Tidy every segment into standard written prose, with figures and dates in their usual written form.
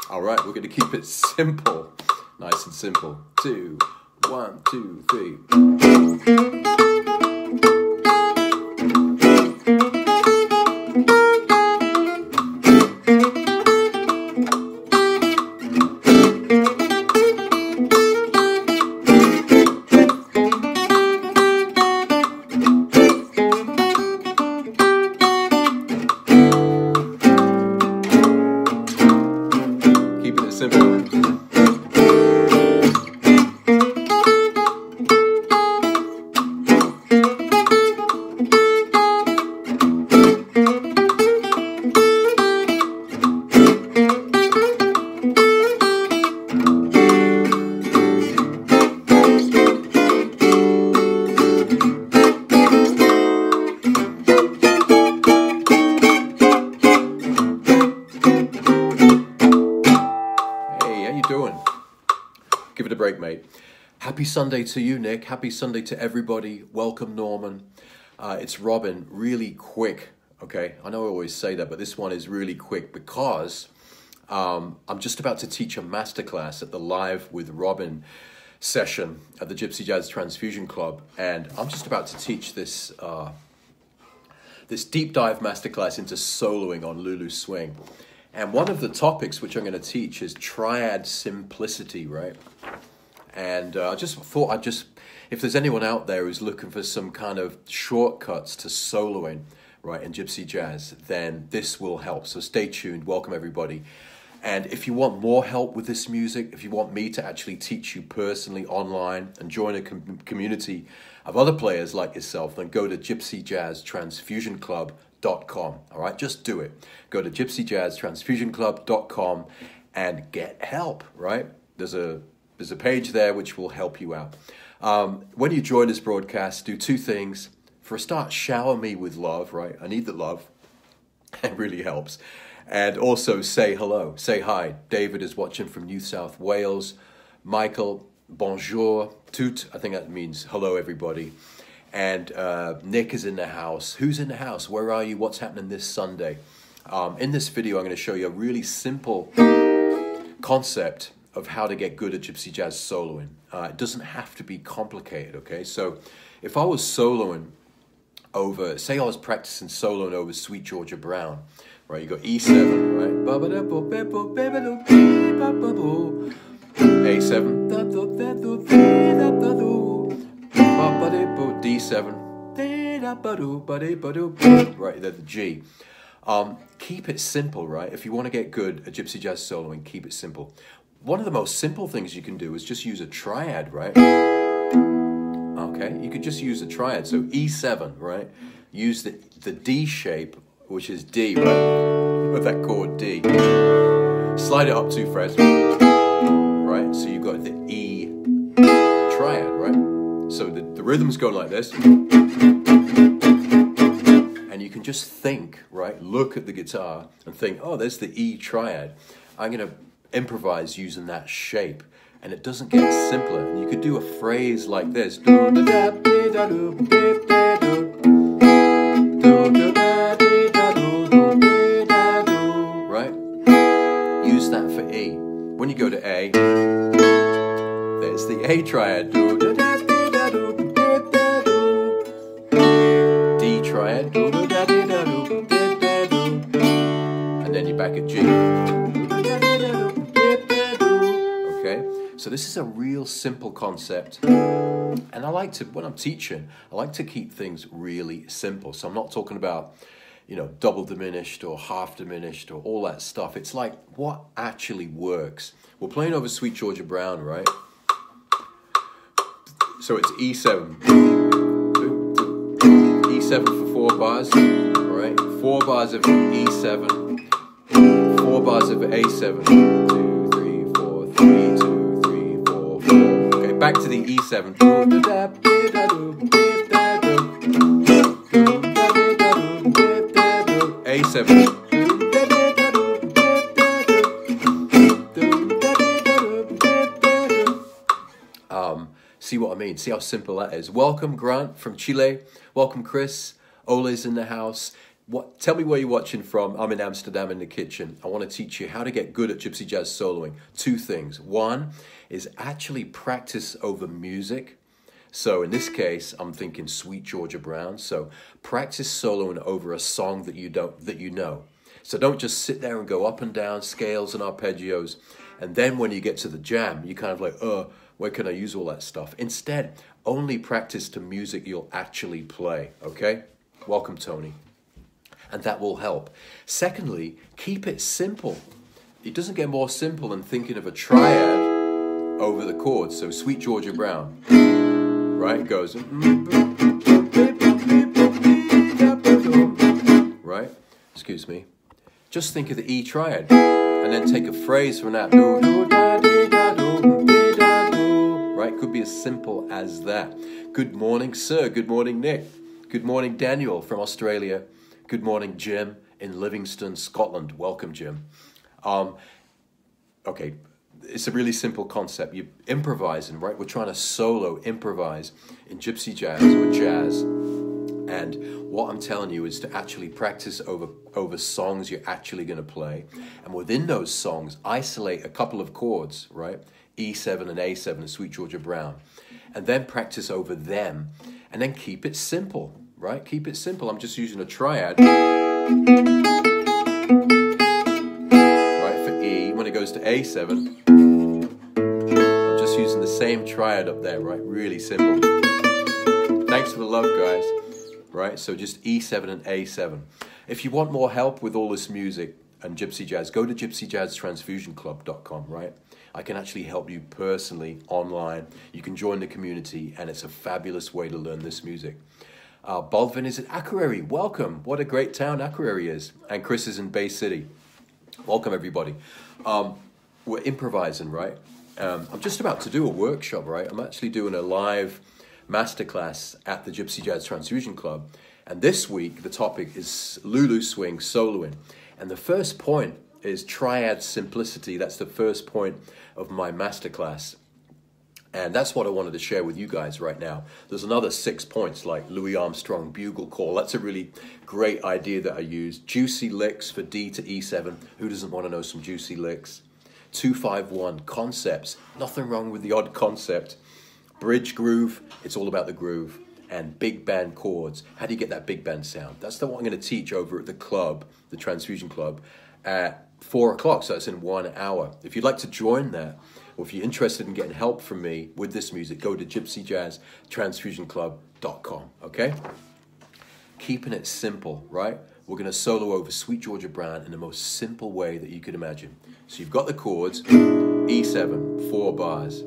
All right, we're going to keep it simple. Nice and simple. 2, 1, 2, 3. Give it a break, mate. Happy Sunday to you, Nick. Happy Sunday to everybody. Welcome, Norman. It's Robin. Really quick, okay? I know I always say that, but this one is really quick because I'm just about to teach a masterclass at the Live with Robin session at the Gypsy Jazz Transfusion Club, and I'm just about to teach this this deep dive masterclass into soloing on Lulu Swing. And one of the topics which I'm going to teach is Triads Simplicity, right? And I just thought if there's anyone out there who's looking for some kind of shortcuts to soloing, right, in Gypsy Jazz, then this will help. So stay tuned. Welcome, everybody. And if you want more help with this music, if you want me to actually teach you personally online and join a community of other players like yourself, then go to gypsyjazztransfusionclub.com. All right, just do it. Go to gypsyjazztransfusionclub.com and get help, right? There's a page there which will help you out. When you join this broadcast, do two things. For a start, shower me with love, right? I need the love. It really helps. And also say hello, say hi. David is watching from New South Wales. Michael, bonjour, tout. I think that means hello, everybody. And Nick is in the house. Who's in the house? Where are you? What's happening this Sunday? In this video, I'm going to show you a really simple concept of how to get good at Gypsy Jazz soloing. It doesn't have to be complicated, okay? So if I was soloing over, say I was practicing soloing over Sweet Georgia Brown, right? You got E7, right? A7, D7, right, there's the G. Keep it simple, right? If you want to get good at Gypsy Jazz soloing, keep it simple. One of the most simple things you can do is just use a triad, right? Okay, you could just use a triad. So E7, right? Use the D shape, which is D, right? With that chord D. Slide it up 2 frets, right? So you've got the E triad, right? So the rhythm's going like this. And you can just think, right? Look at the guitar and think, oh, there's the E triad. I'm going to improvise using that shape. And it doesn't get simpler. And you could do a phrase like this. Right? Use that for E. When you go to A, there's the A triad. D triad. And then you're back at G. Okay? So this is a real simple concept. And I like to, when I'm teaching, I like to keep things really simple. So I'm not talking about, you know, double diminished or half diminished or all that stuff. It's like what actually works. We're playing over Sweet Georgia Brown, right? So it's E7. E7 for 4 bars, right? 4 bars of E7. 4 bars of A7. 2, 3, 4, 3, 2, 3, 4, 4. Okay, back to the E7. A7. See what I mean? See how simple that is. Welcome, Grant from Chile. Welcome, Chris. Ole's in the house. Tell me where you're watching from. I'm in Amsterdam in the kitchen. I want to teach you how to get good at gypsy jazz soloing. Two things. One is actually practice over music. So in this case, I'm thinking Sweet Georgia Brown. So practice soloing over a song that you know. So don't just sit there and go up and down scales and arpeggios. And then when you get to the jam, you kind of like, where can I use all that stuff? Instead, only practice to music you'll actually play, okay? Welcome, Tony. And that will help. Secondly, keep it simple. It doesn't get more simple than thinking of a triad over the chords. So Sweet Georgia Brown, right? It goes, right? Excuse me. Just think of the E triad and then take a phrase from that. Right? Could be as simple as that. Good morning, sir. Good morning, Nick. Good morning, Daniel from Australia. Good morning, Jim in Livingston, Scotland. Welcome, Jim. Okay, it's a really simple concept. You're improvising, right? We're trying to solo improvise in gypsy jazz or jazz. And what I'm telling you is to actually practice over songs you're actually going to play. And within those songs, isolate a couple of chords, right? E7 and A7 and Sweet Georgia Brown. And then practice over them. And then keep it simple, right? Keep it simple. I'm just using a triad. Right, for E. When it goes to A7, I'm just using the same triad up there, right? Really simple. Thanks for the love, guys. Right, so just E7 and A7. If you want more help with all this music and gypsy jazz, go to gypsyjazztransfusionclub.com, right? I can actually help you personally online. You can join the community, and it's a fabulous way to learn this music. Baldwin is at Akureyri. Welcome. What a great town Akureyri is. And Chris is in Bay City. Welcome, everybody. We're improvising, right? I'm just about to do a workshop, right? I'm actually doing a live Masterclass at the Gypsy Jazz Transfusion Club, and this week the topic is Lulu Swing soloing, and the first point is Triads Simplicity. That's the first point of my Masterclass, and that's what I wanted to share with you guys right now. There's another 6 points like Louis Armstrong bugle call. That's a really great idea that I use. Juicy licks for D to E7. Who doesn't want to know some juicy licks? 251 concepts. Nothing wrong with the odd concept. Bridge groove, it's all about the groove. And big band chords. How do you get that big band sound? That's the one I'm going to teach over at the club, the Transfusion Club, at 4 o'clock. So that's in 1 hour. If you'd like to join that, or if you're interested in getting help from me with this music, go to gypsyjazztransfusionclub.com, okay? Keeping it simple, right? We're going to solo over Sweet Georgia Brown in the most simple way that you could imagine. So you've got the chords, E7, 4 bars.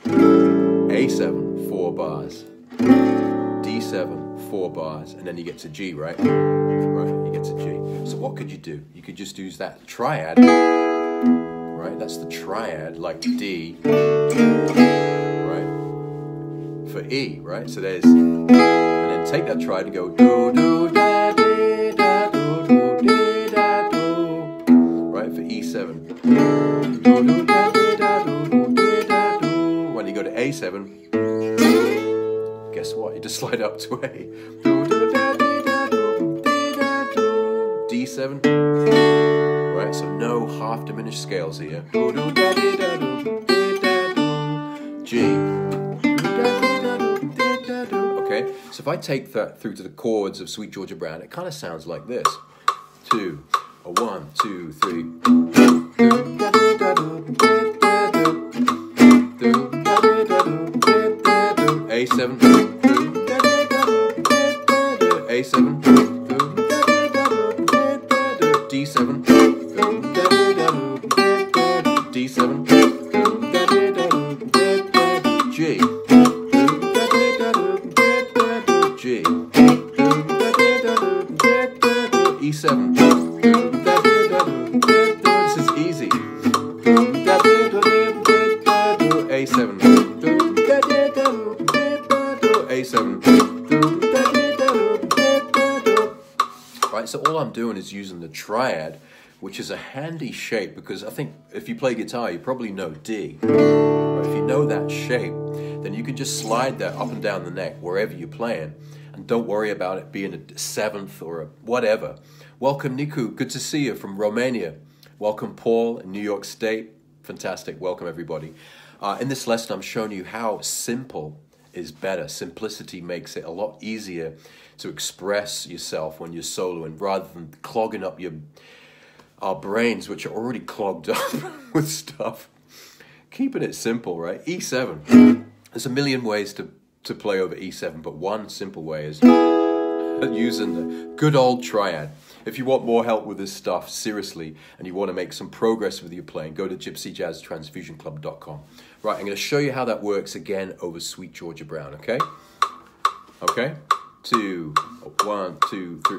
A7, 4 bars, D7, 4 bars, and then you get to G, right? Right, you get to G. So what could you do? You could just use that triad, right? That's the triad, like D, right? For E, right? So there's, and then take that triad and go do, do, da, dee, da, do, do, dee, da, do, right? For E7. Do, do, da, dee, da, do, do, dee, da, do. When you go to A7, guess what? You just slide up to A. D7. Right, so no half diminished scales here. G. Okay, so if I take that through to the chords of Sweet Georgia Brown, it kind of sounds like this. 2, 1, 2, 3. A7, A7, D7, D7, G, G, E7. This is easy. A7. A7. Right, so all I'm doing is using the triad, which is a handy shape because I think if you play guitar, you probably know D. Right, if you know that shape, then you can just slide that up and down the neck wherever you're playing, And don't worry about it being a seventh or a whatever. Welcome, Niku. Good to see you from Romania. Welcome, Paul in New York State. Fantastic. Welcome, everybody. In this lesson, I'm showing you how simple is better. Simplicity makes it a lot easier to express yourself when you're soloing rather than clogging up our brains, which are already clogged up with stuff. Keeping it simple, right? E7. There's a million ways to play over E7, but one simple way is using the good old triad. If you want more help with this stuff, seriously, and you want to make some progress with your playing, go to gypsyjazztransfusionclub.com. Right, I'm going to show you how that works again over Sweet Georgia Brown, okay? Okay? 2, 1, 2, 3.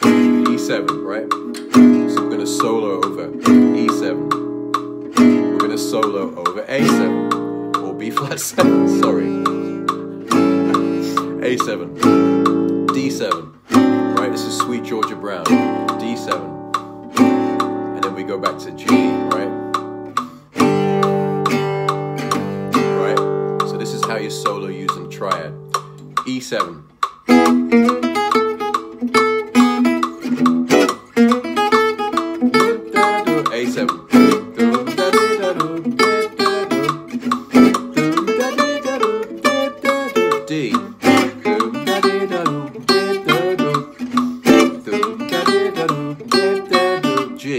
E7, right? So we're going to solo over E7. We're going to solo over A7. Or B flat 7, sorry. A7. D7. Right, this is Sweet Georgia Brown, D7, and then we go back to G, right? Right, so this is how you solo using triad. E7. A7. D. G,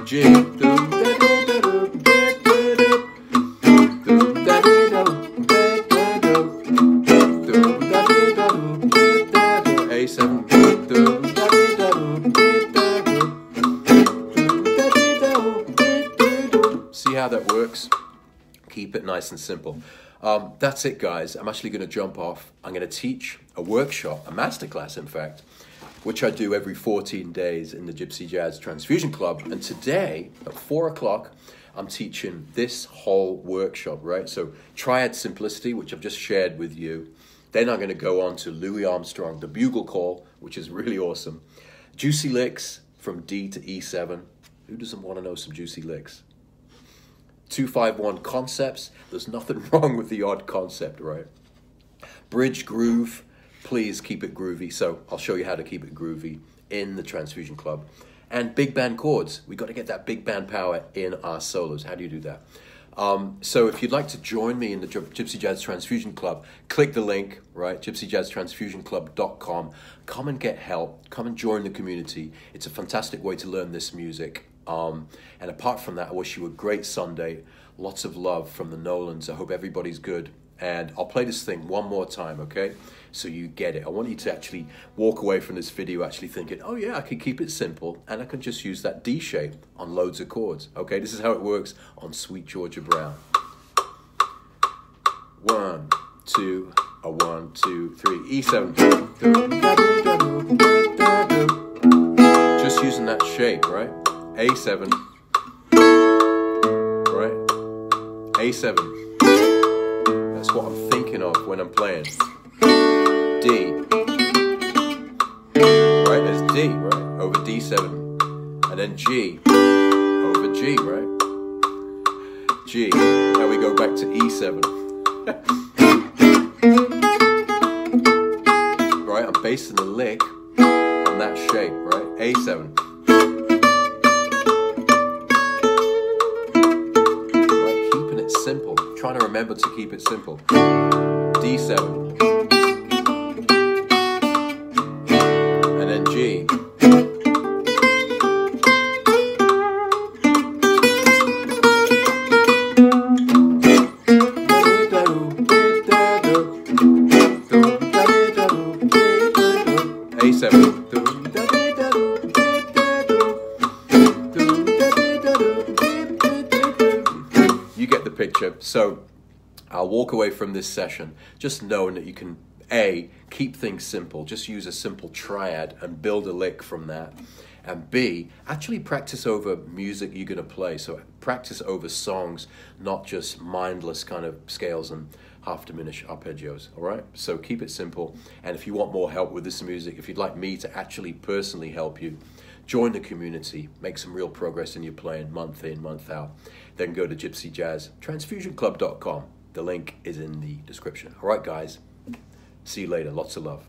G, A7, see how that works? Keep it nice and simple. That's it, guys. I'm actually going to jump off. I'm going to teach a workshop, a masterclass, in fact, which I do every 14 days in the Gypsy Jazz Transfusion Club. And today, at 4 o'clock, I'm teaching this whole workshop, right? So Triads Simplicity, which I've just shared with you. Then I'm going to go on to Louis Armstrong, the Bugle Call, which is really awesome. Juicy licks from D to E7. Who doesn't want to know some juicy licks? 2-5-1 concepts. There's nothing wrong with the odd concept, right? Bridge groove. Please keep it groovy. So I'll show you how to keep it groovy in the Transfusion Club. And big band chords. We got to get that big band power in our solos. How do you do that? So if you'd like to join me in the Gypsy Jazz Transfusion Club, click the link, right? gypsyjazztransfusionclub.com. Come and get help. Come and join the community. It's a fantastic way to learn this music. And apart from that, I wish you a great Sunday. Lots of love from the Nolans. I hope everybody's good. And I'll play this thing one more time, okay? So you get it. I want you to actually walk away from this video actually thinking, oh yeah, I can keep it simple and I can just use that D shape on loads of chords. Okay, this is how it works on Sweet Georgia Brown. 1, 2, 1, 2, 3, E7. Just using that shape, right? A7. Right? A7. That's what I'm thinking of when I'm playing. D. Right, there's D, right? Over D7. And then G. Over G, right? G. Now we go back to E7. Right, I'm basing the lick on that shape, right? A7. Right, keeping it simple. Trying to remember to keep it simple. D7. And then G. A7. You get the picture. So I'll walk away from this session just knowing that you can A, keep things simple, just use a simple triad and build a lick from that, and B, actually practice over music you're going to play. So practice over songs, not just mindless kind of scales and half diminished arpeggios. All right, so keep it simple. And if you want more help with this music, if you'd like me to actually personally help you, join the community, make some real progress in your playing month in, month out, then go to gypsyjazztransfusionclub.com. The link is in the description. All right, guys. See you later. Lots of love.